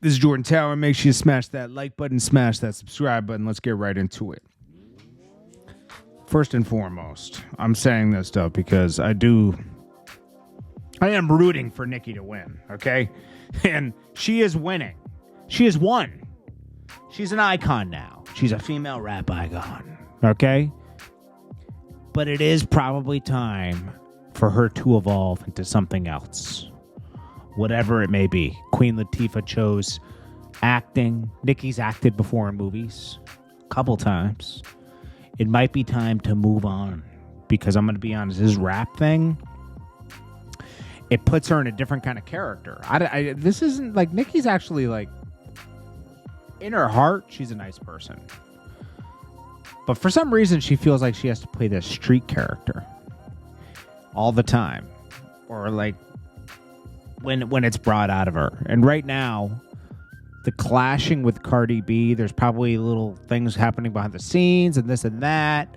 This is Jordan Tower. Make sure you smash that like button, smash that subscribe button. Let's get right into it. First and foremost, I'm saying this stuff because I am rooting for Nicki to win, okay? And she is winning. She has won. She's an icon now. She's a female rap icon, okay? But it is probably time for her to evolve into something else. Whatever it may be. Queen Latifah chose acting. Nicki's acted before in movies a couple times. It might be time to move on because I'm going to be honest, this rap thing, it puts her in a different kind of character. This isn't like Nicki's actually like in her heart, she's a nice person. But for some reason, she feels like she has to play this street character all the time, or like when it's brought out of her. And right now, the clashing with Cardi B, there's probably little things happening behind the scenes and this and that,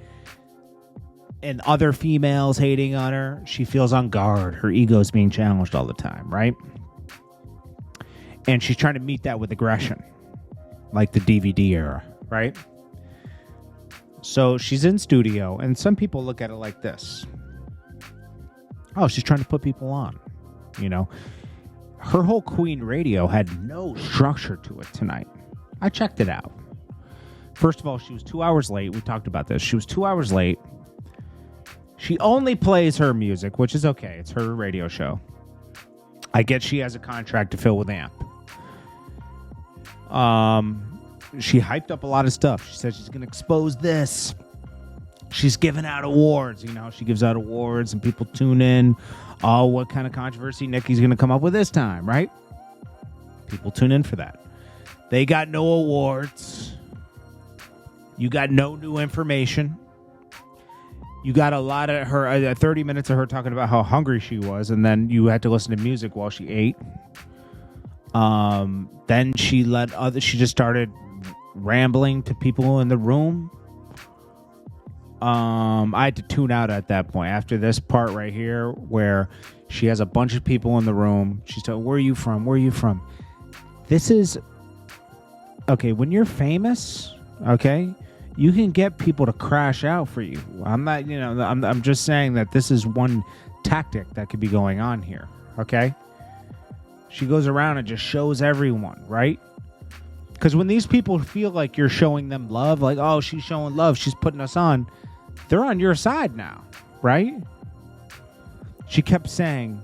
and other females hating on her. She feels on guard. Her ego's being challenged all the time, right? And she's trying to meet that with aggression, like the DVD era, right? So she's in studio, and some people look at it like this. Oh, she's trying to put people on, you know? Her whole Queen radio had no structure to it tonight. I checked it out. First of all, she was 2 hours late. We talked about this. She was 2 hours late. She only plays her music, which is okay. It's her radio show. I get she has a contract to fill with AMP. She hyped up a lot of stuff. She said she's going to expose this. She's giving out awards. You know, she gives out awards and people tune in. Oh, what kind of controversy Nicki's going to come up with this time, right? People tune in for that. They got no awards. You got no new information. You got a lot of her, 30 minutes of her talking about how hungry she was, and then you had to listen to music while she ate. Then she just started rambling to people in the room. I had to tune out at that point after this part right here where she has a bunch of people in the room. She's telling, where are you from? Where are you from? This is okay. When you're famous, okay, you can get people to crash out for you. I'm not, I'm just saying that this is one tactic that could be going on here. Okay. She goes around and just shows everyone, right? Because when these people feel like you're showing them love, like, oh, she's showing love, she's putting us on, they're on your side now, right? She kept saying,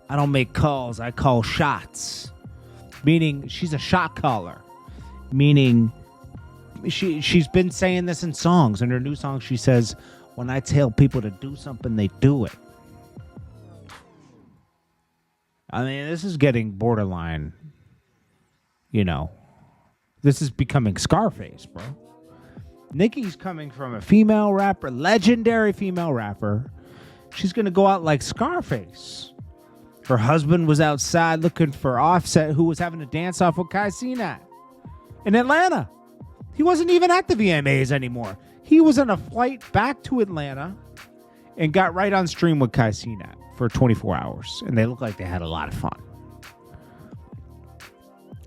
I don't make calls, I call shots. Meaning she's a shot caller. Meaning she's been saying this in songs. In her new song, she says, when I tell people to do something, they do it. I mean, this is getting borderline, this is becoming Scarface, bro. Nicki's coming from a female rapper, legendary female rapper. She's going to go out like Scarface. Her husband was outside looking for Offset, who was having a dance-off with Kai Cenat in Atlanta. He wasn't even at the VMAs anymore. He was on a flight back to Atlanta and got right on stream with Kai Cenat for 24 hours. And they looked like they had a lot of fun.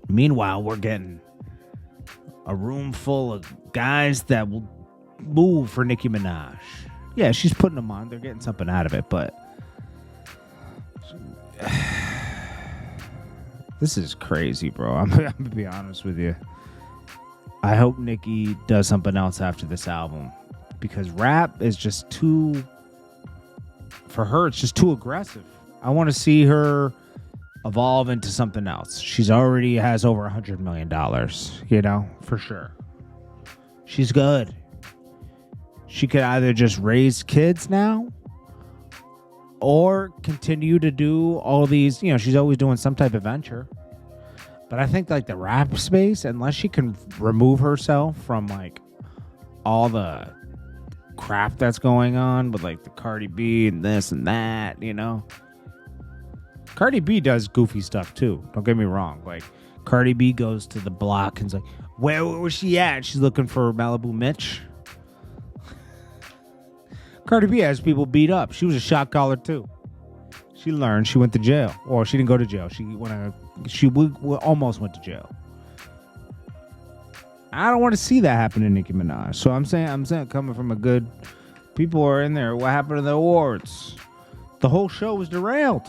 Meanwhile, we're getting a room full of guys that will move for Nicki Minaj. Yeah, she's putting them on. They're getting something out of it, but this is crazy, bro. I'm going to be honest with you. I hope Nicki does something else after this album because rap is just too, for her, it's just too aggressive. I want to see her evolve into something else. She's already has over $100 million, for sure. She's good. She could either just raise kids now or continue to do all these, she's always doing some type of venture. But I think like the rap space, unless she can remove herself from like all the crap that's going on with like the Cardi B and this and that, Cardi B does goofy stuff too. Don't get me wrong. Like Cardi B goes to the block and's like, where was she at? She's looking for Malibu Mitch. Cardi B has people beat up. She was a shot caller too. She learned. She went to jail. Or she didn't go to jail. She went on a almost went to jail. I don't want to see that happen to Nicki Minaj. So I'm saying coming from a good people are in there. What happened to the awards? The whole show was derailed.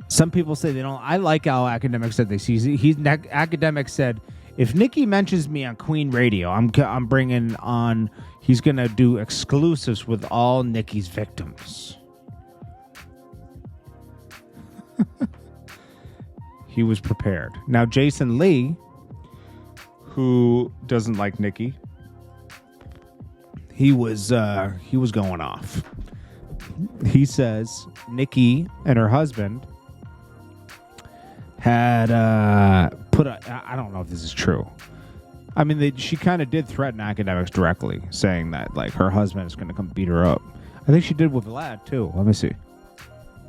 Some people say they don't. I like how Akademiks said they see. Akademiks said, if Nicki mentions me on Queen Radio, I'm bringing on. He's gonna do exclusives with all Nicki's victims. He was prepared. Now Jason Lee, who doesn't like Nicki, he was going off. He says Nicki and her husband had put a. I don't know if this is true. I mean, she kind of did threaten Akademiks directly, saying that like her husband is going to come beat her up. I think she did with Vlad too. Let me see.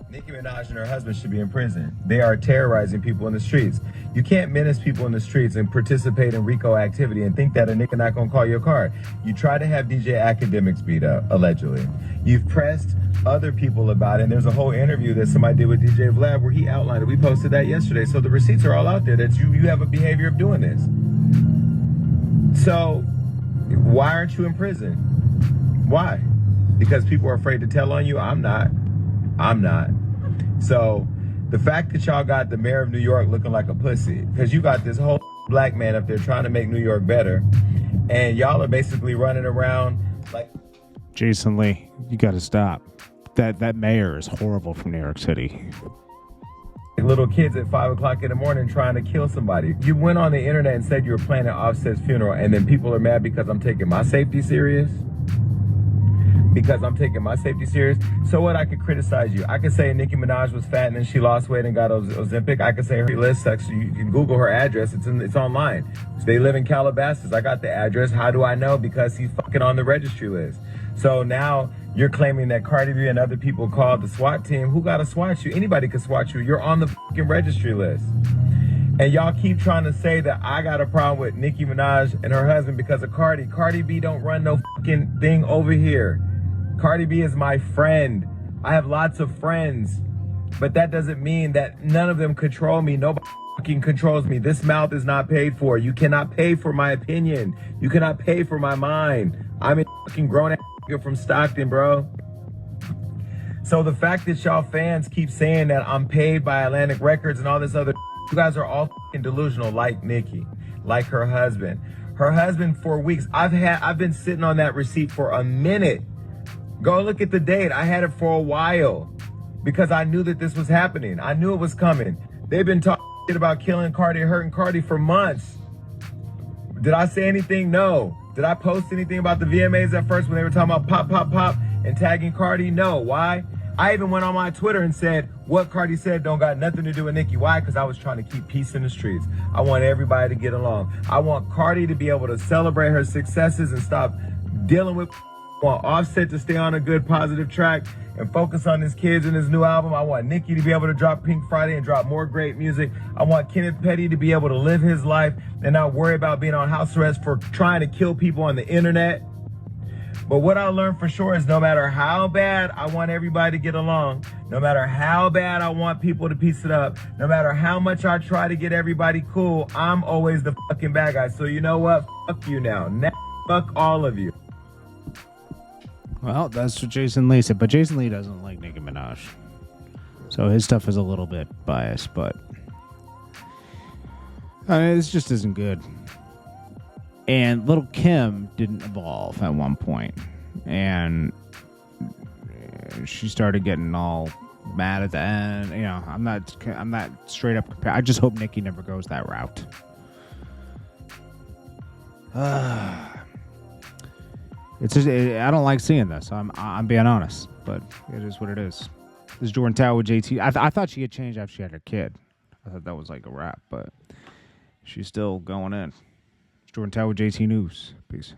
Nicki Minaj and her husband should be in prison. They are terrorizing people in the streets. You can't menace people in the streets and participate in RICO activity and think that a nigga not gonna call your car. You try to have DJ Akademiks beat up, allegedly. You've pressed other people about it, and there's a whole interview that somebody did with DJ Vlad where he outlined it. We posted that yesterday, so the receipts are all out there that you have a behavior of doing this. So, why aren't you in prison? Why? Because people are afraid to tell on you? I'm not. So the fact that y'all got the mayor of New York looking like a pussy, because you got this whole black man up there trying to make New York better, and y'all are basically running around like... Jason Lee, you got to stop. That mayor is horrible from New York City. Little kids at 5 o'clock in the morning trying to kill somebody. You went on the internet and said you were planning Offset's funeral, and then people are mad because I'm taking my safety serious? So what? I could criticize you. I could say Nicki Minaj was fat and then she lost weight and got Ozempic. I could say her list sucks. You can Google her address. It's online. They live in Calabasas. I got the address. How do I know? Because he's fucking on the registry list. So now you're claiming that Cardi B and other people called the SWAT team. Who got to SWAT you? Anybody could SWAT you. You're on the fucking registry list. And y'all keep trying to say that I got a problem with Nicki Minaj and her husband because of Cardi. Cardi B don't run no fucking thing over here. Cardi B is my friend. I have lots of friends. But that doesn't mean that none of them control me. Nobody fucking controls me. This mouth is not paid for. You cannot pay for my opinion. You cannot pay for my mind. I'm a fucking grown-ass from Stockton, bro. So the fact that y'all fans keep saying that I'm paid by Atlantic Records and all this other, you guys are all fucking delusional, like Nicki, like her husband. Her husband for weeks. I've been sitting on that receipt for a minute. Go look at the date. I had it for a while because I knew that this was happening. I knew it was coming. They've been talking about killing Cardi, hurting Cardi for months. Did I say anything? No. Did I post anything about the VMAs at first when they were talking about pop, pop, pop and tagging Cardi? No. Why? I even went on my Twitter and said what Cardi said don't got nothing to do with Nicki. Why? Because I was trying to keep peace in the streets. I want everybody to get along. I want Cardi to be able to celebrate her successes and stop dealing with. I want Offset to stay on a good, positive track and focus on his kids and his new album. I want Nicki to be able to drop Pink Friday and drop more great music. I want Kenneth Petty to be able to live his life and not worry about being on house arrest for trying to kill people on the internet. But what I learned for sure is no matter how bad I want everybody to get along, no matter how bad I want people to piece it up, no matter how much I try to get everybody cool, I'm always the fucking bad guy. So you know what? Fuck you now. Fuck all of you. Well, that's what Jason Lee said, but Jason Lee doesn't like Nicki Minaj. So his stuff is a little bit biased, but this just isn't good. And Little Kim didn't evolve at one point, and she started getting all mad at the end. You know, I'm not straight up comparing. I just hope Nicki never goes that route. It's just, I don't like seeing this. I'm being honest, but it is what it is. This is Jordan Tower with JT. I thought she had changed after she had her kid. I thought that was like a wrap, but she's still going in. It's Jordan Tower with JT News. Peace.